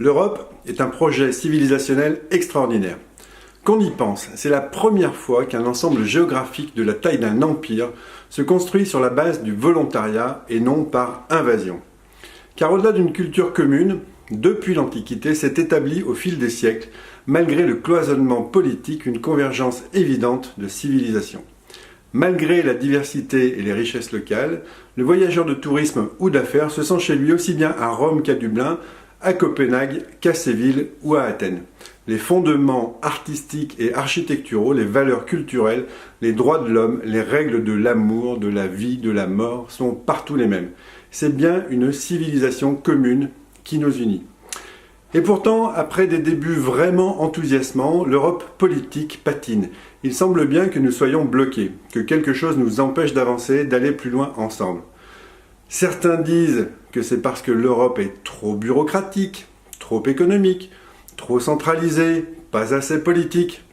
L'Europe est un projet civilisationnel extraordinaire. Qu'on y pense, c'est la première fois qu'un ensemble géographique de la taille d'un empire se construit sur la base du volontariat et non par invasion. Car au-delà d'une culture commune, depuis l'Antiquité s'est établie au fil des siècles, malgré le cloisonnement politique, une convergence évidente de civilisation. Malgré la diversité et les richesses locales, le voyageur de tourisme ou d'affaires se sent chez lui aussi bien à Rome qu'à Dublin, à Copenhague qu'à Séville ou à Athènes. Les fondements artistiques et architecturaux, les valeurs culturelles, les droits de l'homme, les règles de l'amour, de la vie, de la mort sont partout les mêmes. C'est bien une civilisation commune qui nous unit. Et pourtant, après des débuts vraiment enthousiasmants, l'Europe politique patine. Il semble bien que nous soyons bloqués, que quelque chose nous empêche d'avancer, d'aller plus loin ensemble. Certains disent que c'est parce que l'Europe est trop bureaucratique, trop économique, trop centralisée, pas assez politique.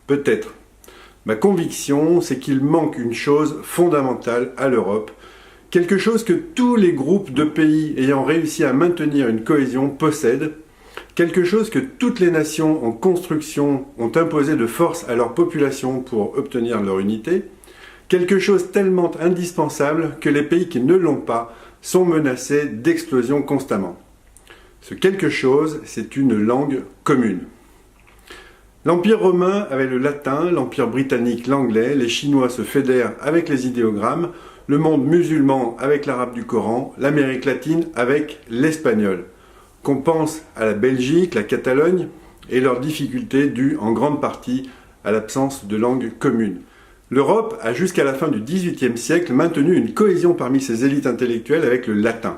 Peut-être. Ma conviction, c'est qu'il manque une chose fondamentale à l'Europe, quelque chose que tous les groupes de pays ayant réussi à maintenir une cohésion possèdent, quelque chose que toutes les nations en construction ont imposé de force à leur population pour obtenir leur unité, quelque chose tellement indispensable que les pays qui ne l'ont pas sont menacés d'explosion constamment. Ce quelque chose, c'est une langue commune. L'Empire romain avait le latin, l'Empire britannique l'anglais, les Chinois se fédèrent avec les idéogrammes, le monde musulman avec l'arabe du Coran, l'Amérique latine avec l'espagnol. Qu'on pense à la Belgique, la Catalogne et leurs difficultés dues en grande partie à l'absence de langue commune. L'Europe a jusqu'à la fin du XVIIIe siècle maintenu une cohésion parmi ses élites intellectuelles avec le latin.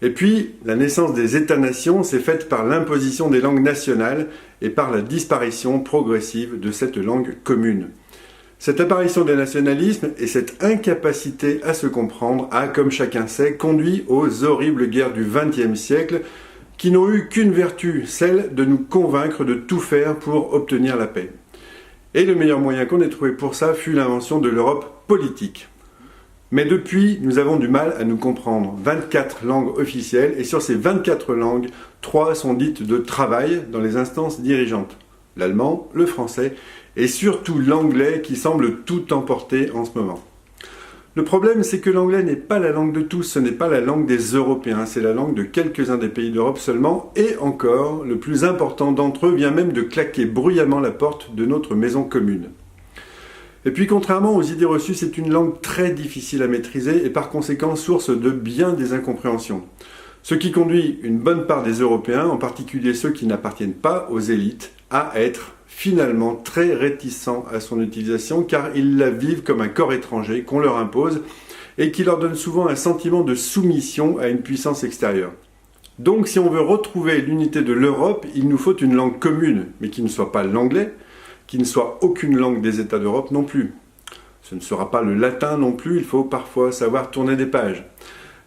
Et puis, la naissance des États-nations s'est faite par l'imposition des langues nationales et par la disparition progressive de cette langue commune. Cette apparition des nationalismes et cette incapacité à se comprendre a, comme chacun sait, conduit aux horribles guerres du XXe siècle qui n'ont eu qu'une vertu, celle de nous convaincre de tout faire pour obtenir la paix. Et le meilleur moyen qu'on ait trouvé pour ça fut l'invention de l'Europe politique. Mais depuis, nous avons du mal à nous comprendre. 24 langues officielles, et sur ces 24 langues, 3 sont dites de travail dans les instances dirigeantes. L'allemand, le français, et surtout l'anglais qui semble tout emporter en ce moment. Le problème, c'est que l'anglais n'est pas la langue de tous, ce n'est pas la langue des Européens, c'est la langue de quelques-uns des pays d'Europe seulement, et encore, le plus important d'entre eux vient même de claquer bruyamment la porte de notre maison commune. Et puis, contrairement aux idées reçues, c'est une langue très difficile à maîtriser et par conséquent source de bien des incompréhensions. Ce qui conduit une bonne part des Européens, en particulier ceux qui n'appartiennent pas aux élites, à être finalement très réticents à son utilisation car ils la vivent comme un corps étranger qu'on leur impose et qui leur donne souvent un sentiment de soumission à une puissance extérieure. Donc si on veut retrouver l'unité de l'Europe, il nous faut une langue commune, mais qui ne soit pas l'anglais, qui ne soit aucune langue des États d'Europe non plus. Ce ne sera pas le latin non plus, il faut parfois savoir tourner des pages.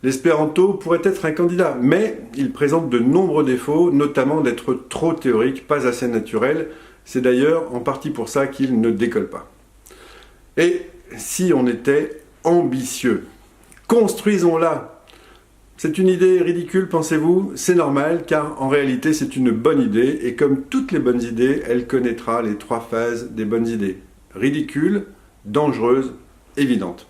L'espéranto pourrait être un candidat, mais il présente de nombreux défauts, notamment d'être trop théorique, pas assez naturel. C'est d'ailleurs en partie pour ça qu'il ne décolle pas. Et si on était ambitieux, construisons-la. C'est une idée ridicule, pensez-vous? C'est normal, car en réalité c'est une bonne idée, et comme toutes les bonnes idées, elle connaîtra les 3 phases des bonnes idées. Ridicule, dangereuse, évidente.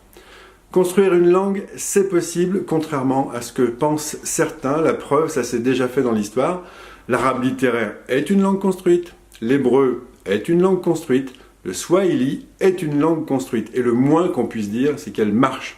Construire une langue, c'est possible, contrairement à ce que pensent certains. La preuve, ça s'est déjà fait dans l'histoire. L'arabe littéraire est une langue construite. L'hébreu est une langue construite, le swahili est une langue construite, et le moins qu'on puisse dire, c'est qu'elle marche.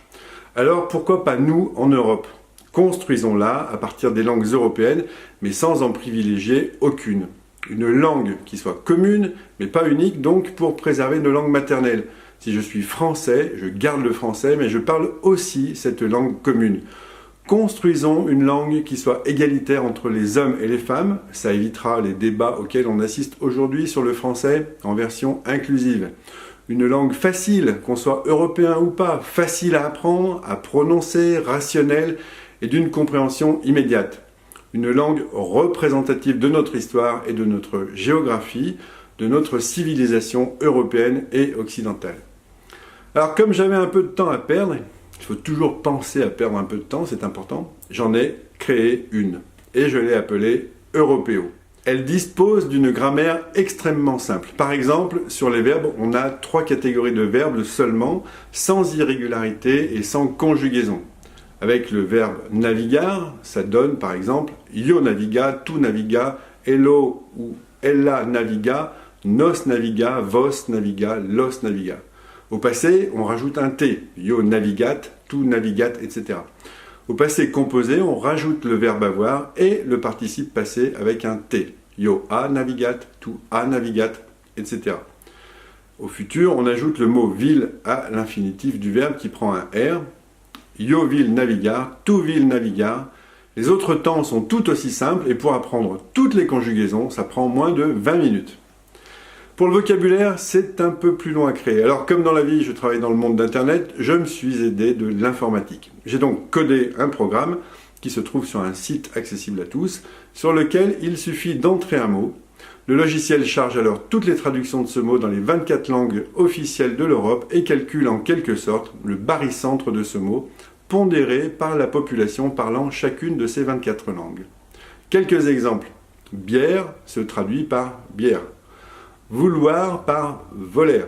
Alors pourquoi pas nous en Europe? Construisons-la à partir des langues européennes, mais sans en privilégier aucune. Une langue qui soit commune, mais pas unique, donc pour préserver nos langues maternelles. Si je suis français, je garde le français, mais je parle aussi cette langue commune. Construisons une langue qui soit égalitaire entre les hommes et les femmes. Ça évitera les débats auxquels on assiste aujourd'hui sur le français en version inclusive. Une langue facile, qu'on soit européen ou pas, facile à apprendre, à prononcer, rationnelle et d'une compréhension immédiate. Une langue représentative de notre histoire et de notre géographie, de notre civilisation européenne et occidentale. Alors comme j'avais un peu de temps à perdre, il faut toujours penser à perdre un peu de temps, c'est important. J'en ai créé une et je l'ai appelée européo. Elle dispose d'une grammaire extrêmement simple. Par exemple, sur les verbes, on a 3 catégories de verbes seulement, sans irrégularité et sans conjugaison. Avec le verbe navigar, ça donne par exemple yo naviga, tu naviga, hello ou ella naviga, nos naviga, vos naviga, los naviga. Au passé, on rajoute un T, yo navigat, tu navigat, etc. Au passé composé, on rajoute le verbe avoir et le participe passé avec un T. Yo a navigat, tu a navigat, etc. Au futur, on ajoute le mot vil à l'infinitif du verbe qui prend un R. Yo vil navigar, tu vil navigar. Les autres temps sont tout aussi simples et pour apprendre toutes les conjugaisons, ça prend moins de 20 minutes. Pour le vocabulaire, c'est un peu plus long à créer. Alors comme dans la vie, je travaille dans le monde d'Internet, je me suis aidé de l'informatique. J'ai donc codé un programme qui se trouve sur un site accessible à tous, sur lequel il suffit d'entrer un mot. Le logiciel charge alors toutes les traductions de ce mot dans les 24 langues officielles de l'Europe et calcule en quelque sorte le barycentre de ce mot, pondéré par la population parlant chacune de ces 24 langues. Quelques exemples. Bière se traduit par bière. Vouloir par voler.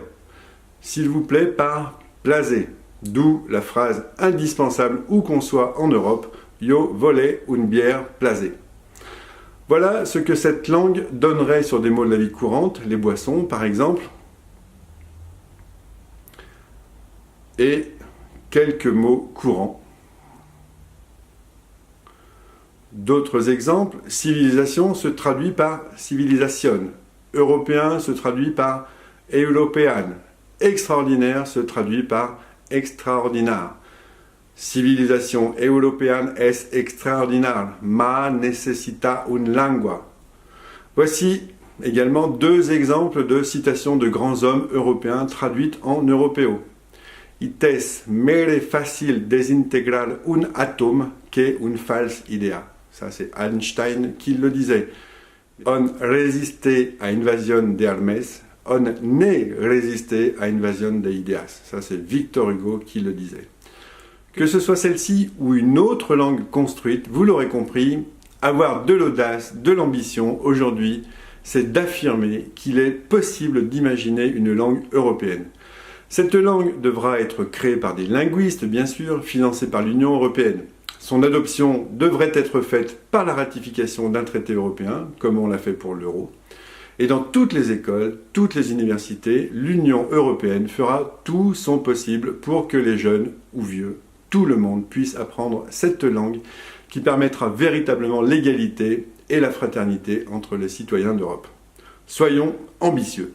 S'il vous plaît par plaser. D'où la phrase indispensable où qu'on soit en Europe, yo vole une bière plaser. Voilà ce que cette langue donnerait sur des mots de la vie courante, les boissons par exemple, et quelques mots courants. D'autres exemples, civilisation se traduit par civilisation, européen se traduit par european, extraordinaire se traduit par extraordinaire. Civilisation européenne es extraordinaire, ma necessita une lengua. Voici également 2 exemples de citations de grands hommes européens traduites en européo. It es mere fácil desintegrar un atome que une false idea. Ça c'est Einstein qui le disait. On résistait à invasion de armes, on ne résistait à invasion de ideas. Ça c'est Victor Hugo qui le disait. Que ce soit celle-ci ou une autre langue construite, vous l'aurez compris, avoir de l'audace, de l'ambition aujourd'hui, c'est d'affirmer qu'il est possible d'imaginer une langue européenne. Cette langue devra être créée par des linguistes, bien sûr, financée par l'Union européenne. Son adoption devrait être faite par la ratification d'un traité européen, comme on l'a fait pour l'euro. Et dans toutes les écoles, toutes les universités, l'Union européenne fera tout son possible pour que les jeunes ou vieux, tout le monde puisse apprendre cette langue qui permettra véritablement l'égalité et la fraternité entre les citoyens d'Europe. Soyons ambitieux.